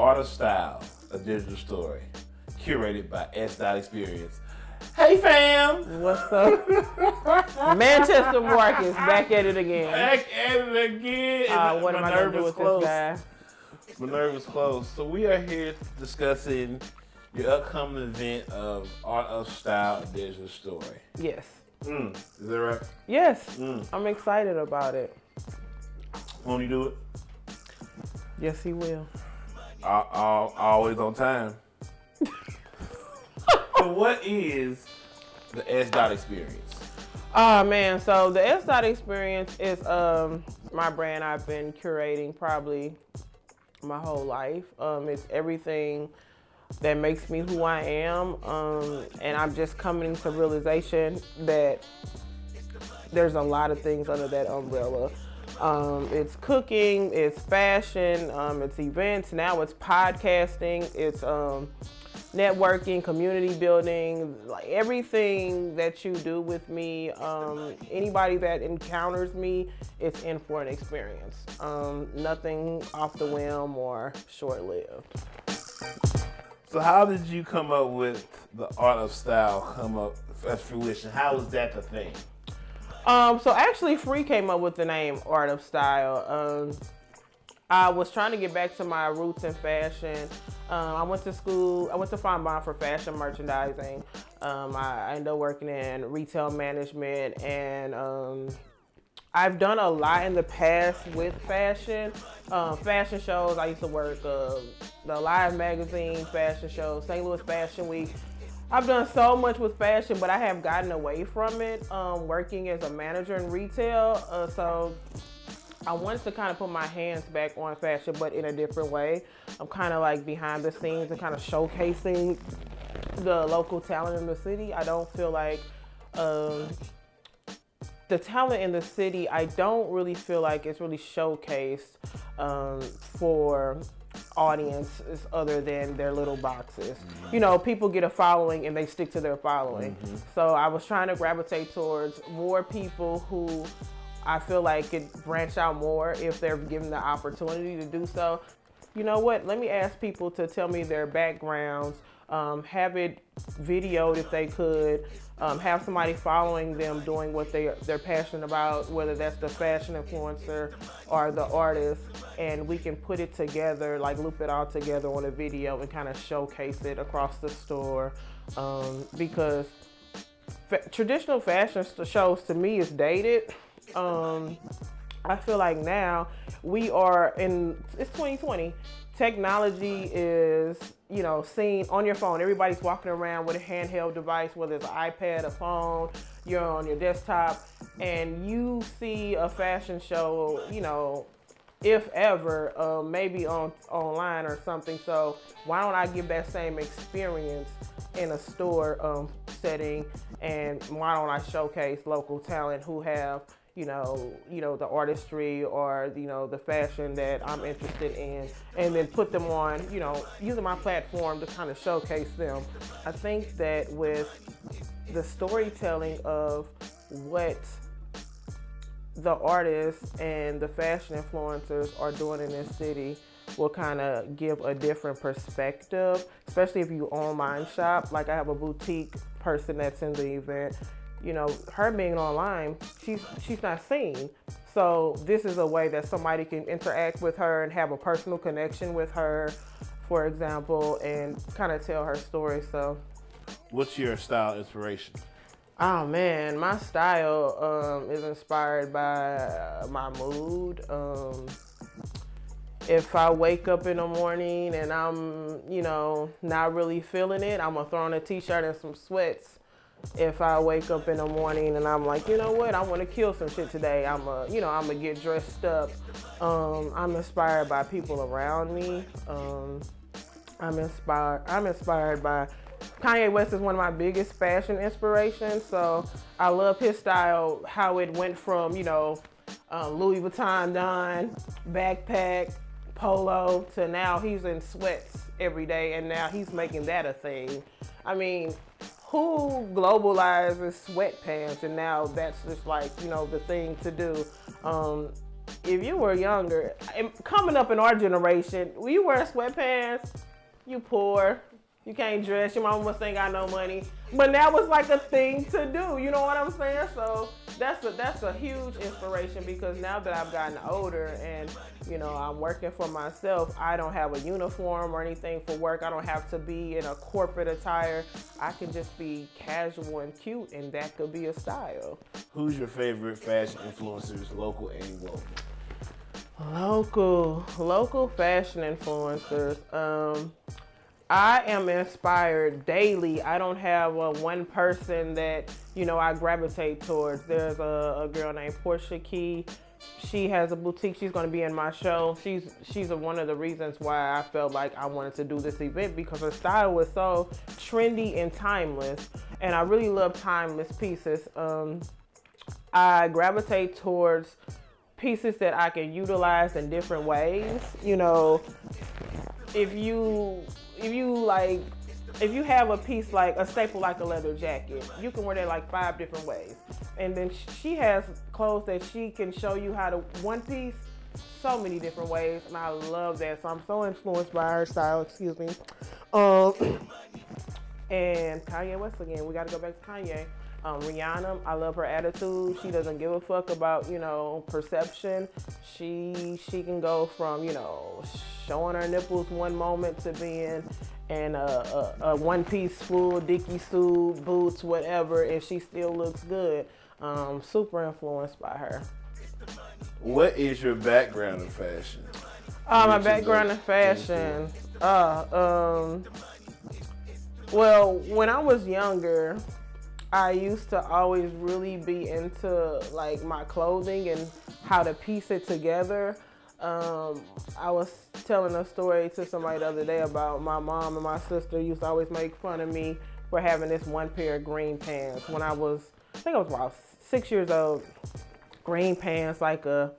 Art of Style, a digital story, curated by S. Experience. Hey fam! What's up? Manchester Marcus, back at it again. Back at it again. What am I going to do with this guy? My nerve is close. So we are here discussing your upcoming event of Art of Style, a digital story. Yes. Is that right? Yes. I'm excited about it. Won't you do it? Yes, he will. Always on time. So what is the S. Experience? Oh man, so the S. Experience is my brand I've been curating probably my whole life. It's everything that makes me who I am, and I'm just coming to realization that there's a lot of things under that umbrella. It's cooking, it's fashion, it's events, now it's podcasting, it's networking, community building, like everything that you do with me. Anybody that encounters me, it's in for an experience. Nothing off the whim or short-lived. So how did you come up with the Art of Style come up as fruition? How was that the thing? So actually Free came up with the name Art of Style. I was trying to get back to my roots in fashion. I went to school, I went to Fine Bond for fashion merchandising. I ended up working in retail management, and I've done a lot in the past with fashion. Fashion shows, I used to work the Live magazine fashion show, St. Louis Fashion Week. I've done so much with fashion, but I have gotten away from it working as a manager in retail. So I wanted to kind of put my hands back on fashion, but in a different way. I'm kind of like behind the scenes and kind of showcasing the local talent in the city. I don't feel like the talent in the city, I don't really feel like it's really showcased for audiences other than their little boxes. You know, people get a following and they stick to their following. So I was trying to gravitate towards more people who I feel like could branch out more if they're given the opportunity to do so. You know what? Let me ask people to tell me their backgrounds, have it videoed if they could, have somebody following them doing what they're passionate about, whether that's the fashion influencer or the artist, and we can put it together, like loop it all together on a video and kind of showcase it across the store, because traditional fashion shows to me is dated. I feel like now it's 2020. Technology is, seen on your phone. Everybody's walking around with a handheld device, whether it's an iPad, a phone, you're on your desktop, and you see a fashion show, if ever, maybe online or something. So why don't I give that same experience in a store setting, and why don't I showcase local talent who have the artistry or, the fashion that I'm interested in, and then put them on, using my platform to kind of showcase them. I think that with the storytelling of what the artists and the fashion influencers are doing in this city will kind of give a different perspective, especially if you online shop. Like I have a boutique person that's in the event. Her being online, she's not seen. So this is a way that somebody can interact with her and have a personal connection with her, for example, and kind of tell her story. So, what's your style inspiration? Oh man, my style is inspired by my mood. If I wake up in the morning and I'm, not really feeling it, I'm gonna throw on a t-shirt and some sweats. If I wake up in the morning and I'm like, you know what, I want to kill some shit today, I'm gonna get dressed up. I'm inspired by people around me. I'm inspired by Kanye West is one of my biggest fashion inspirations. So I love his style, how it went from, Louis Vuitton Don, backpack, polo, to now he's in sweats every day, and now he's making that a thing. I mean, who globalizes sweatpants, and now that's just like, the thing to do. if you were younger, coming up in our generation, when you wear sweatpants, you poor. You can't dress. Your mama must ain't got no money. But now it's like a thing to do. You know what I'm saying? So that's a huge inspiration, because now that I've gotten older and I'm working for myself, I don't have a uniform or anything for work. I don't have to be in a corporate attire. I can just be casual and cute, and that could be a style. Who's your favorite fashion influencers, local and global? Local fashion influencers. I am inspired daily. I don't have one person that, I gravitate towards. There's a girl named Portia Key. She has a boutique. She's going to be in my show. She's one of the reasons why I felt like I wanted to do this event, because her style was so trendy and timeless. And I really love timeless pieces. I gravitate towards pieces that I can utilize in different ways. If you have a piece like a staple, like a leather jacket, you can wear that like 5 different ways. And then she has clothes that she can show you how to one piece so many different ways, and I love that. So I'm so influenced by her style. Excuse me. And Kanye West again. We got to go back to Kanye. Rihanna, I love her attitude. She doesn't give a fuck about, perception. She can go from, showing her nipples one moment to being in a one-piece full Dickie suit, boots, whatever, and she still looks good. Super influenced by her. What is your background in fashion? My background in fashion. Well, when I was younger, I used to always really be into like my clothing and how to piece it together. I was telling a story to somebody the other day about my mom and my sister used to always make fun of me for having this one pair of green pants when I think I was about 6 years old. Green pants, like a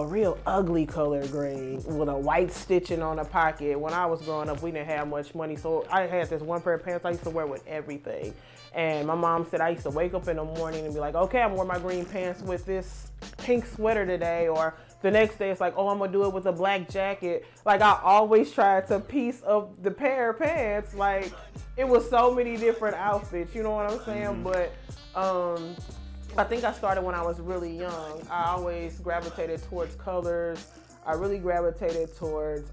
real ugly color green with a white stitching on the pocket. When I was growing up, we didn't have much money, so I had this one pair of pants I used to wear with everything. And my mom said I used to wake up in the morning and be like, okay, I'm wearing my green pants with this pink sweater today, or the next day it's like, oh, I'm gonna do it with a black jacket. Like, I always tried to piece up the pair of pants. Like, it was so many different outfits, you know what I'm saying? But I think I started when I was really young. I always gravitated towards colors. I really gravitated towards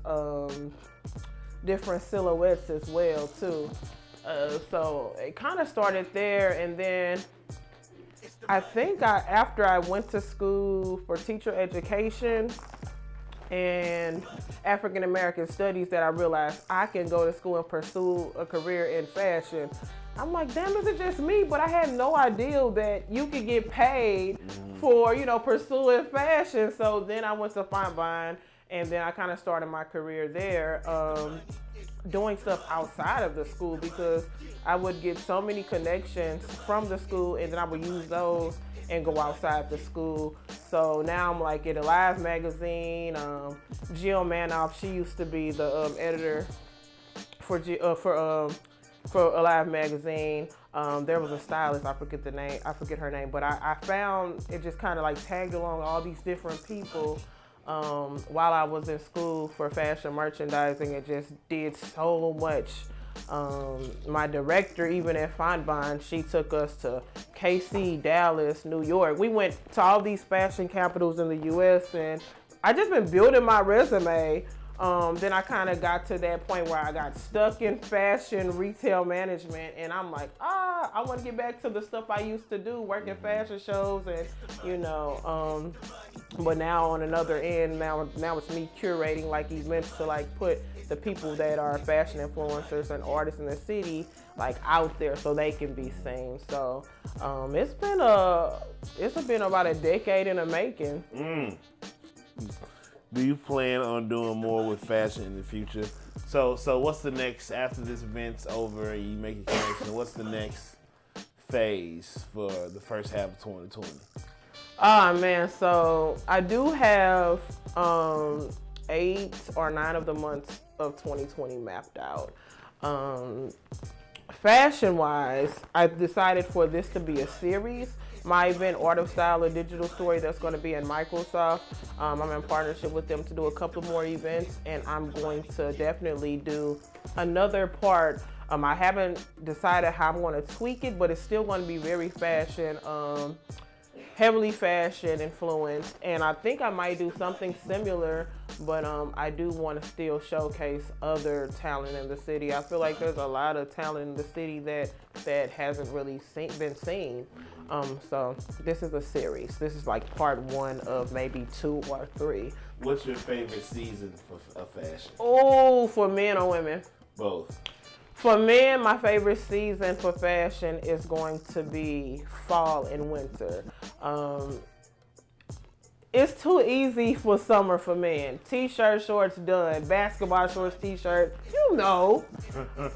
different silhouettes as well too. So it kind of started there, and then I think after I went to school for teacher education and African American studies, that I realized I can go to school and pursue a career in fashion. I'm like, damn, is it just me? But I had no idea that you could get paid for, pursuing fashion. So then I went to Fine Vine, and then I kind of started my career there, doing stuff outside of the school, because I would get so many connections from the school, and then I would use those and go outside the school. So now I'm like at Alive magazine. Jill Manoff, she used to be the editor for Alive magazine. There was a stylist, I forget her name, but I found it just kind of like tagged along all these different people while I was in school for fashion merchandising. It just did so much. My director, even at Fine Vine, she took us to KC, Dallas, New York. We went to all these fashion capitals in the US, and I just been building my resume. Then I kind of got to that point where I got stuck in fashion retail management, and I'm like, I want to get back to the stuff I used to do, working fashion shows, and but now on another end, now it's me curating like events to like put the people that are fashion influencers and artists in the city like out there so they can be seen. So it's been about a decade in the making. Do you plan on doing more with fashion in the future? So what's the next, after this event's over and you make a connection, what's the next phase for the first half of 2020? Man, so I do have 8 or 9 of the months of 2020 mapped out. Fashion wise, I decided for this to be a series, my event, Art of Style, a digital story that's going to be in Microsoft. I'm in partnership with them to do a couple more events, and I'm going to definitely do another part. I haven't decided how I'm going to tweak it, but it's still going to be very fashion, heavily fashion influenced, and I think I might do something similar, but I do want to still showcase other talent in the city. I feel like there's a lot of talent in the city that hasn't really been seen. So this is a series. This is like part 1 of maybe 2 or 3. What's your favorite season of fashion? Oh, for men or women? Both. For men, my favorite season for fashion is going to be fall and winter. It's too easy for summer for men. T-shirt, shorts, done. Basketball shorts, T-shirt,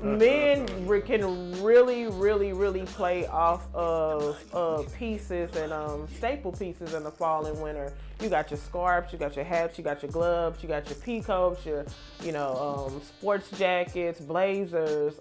Men can really play off of pieces and staple pieces in the fall and winter. You got your scarves, you got your hats, you got your gloves, you got your peacoats, your sports jackets, blazers,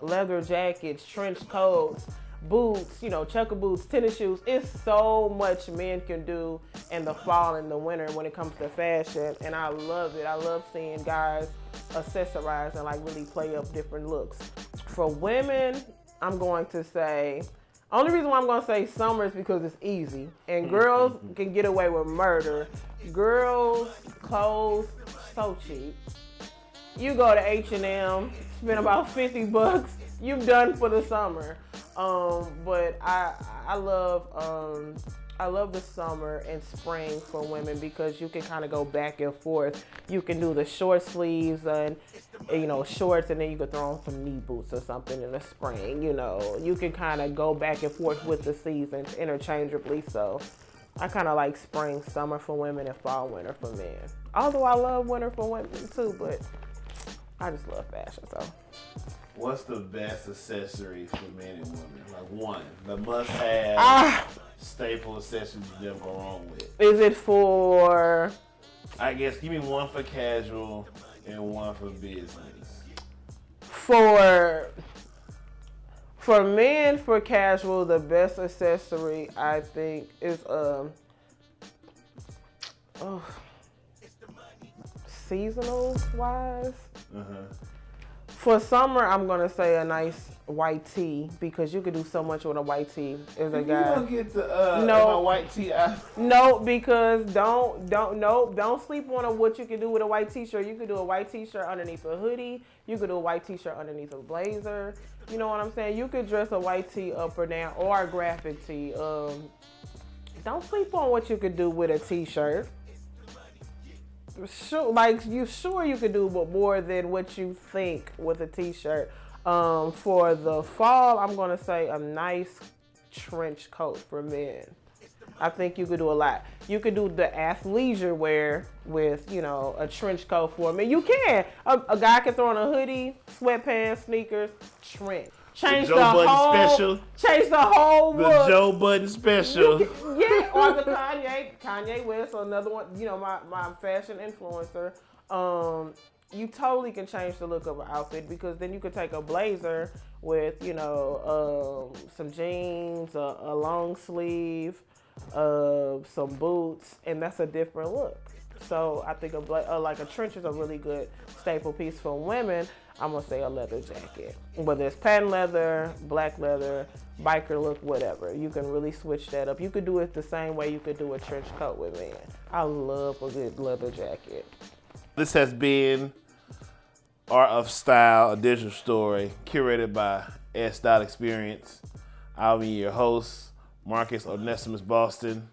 leather jackets, trench coats, boots, checker boots, tennis shoes. It's so much men can do in the fall and the winter when it comes to fashion, and I love it. I love seeing guys accessorize and like really play up different looks. For women, I'm going to say, only reason why I'm going to say summer is because it's easy, and girls can get away with murder. Girls' clothes so cheap. You go to H&M, spend about $50, you've done for the summer. But I love the summer and spring for women because you can kind of go back and forth. You can do the short sleeves and shorts, and then you could throw on some knee boots or something in the spring. You can kind of go back and forth with the seasons interchangeably. So I kind of like spring, summer for women, and fall, winter for men. Although I love winter for women too, but I just love fashion. So. What's the best accessory for men and women? Like one, the must-have staple accessory you never go wrong with. Is it for? I guess give me one for casual and one for business. For men, for casual, the best accessory I think is seasonal wise. For summer, I'm gonna say a nice white tee because you could do so much with a white tee. As a guy, you don't get my white tee out. No, because don't sleep on what you can do with a white t-shirt. You could do a white t-shirt underneath a hoodie. You could do a white t-shirt underneath a blazer. You know what I'm saying? You could dress a white tee up or down, or a graphic tee. Don't sleep on what you could do with a t-shirt. Sure you could do more than what you think with a t-shirt. For the fall, I'm gonna say a nice trench coat for men. I think you could do a lot. You could do the athleisure wear with, a trench coat for men. You can. A guy can throw on a hoodie, sweatpants, sneakers, trench. Change the whole look. The Joe Budden special. Yeah, or the Kanye West, or another one, my fashion influencer. You totally can change the look of an outfit because then you could take a blazer with, some jeans, a long sleeve, some boots, and that's a different look. So I think a trench is a really good staple piece for women. I'm gonna say a leather jacket, whether it's patent leather, black leather, biker look, whatever. You can really switch that up. You could do it the same way you could do a trench coat with men. I love a good leather jacket. This has been Art of Style, a digital story curated by S. Experience. I'll be your host, Marcus Onesimus Boston.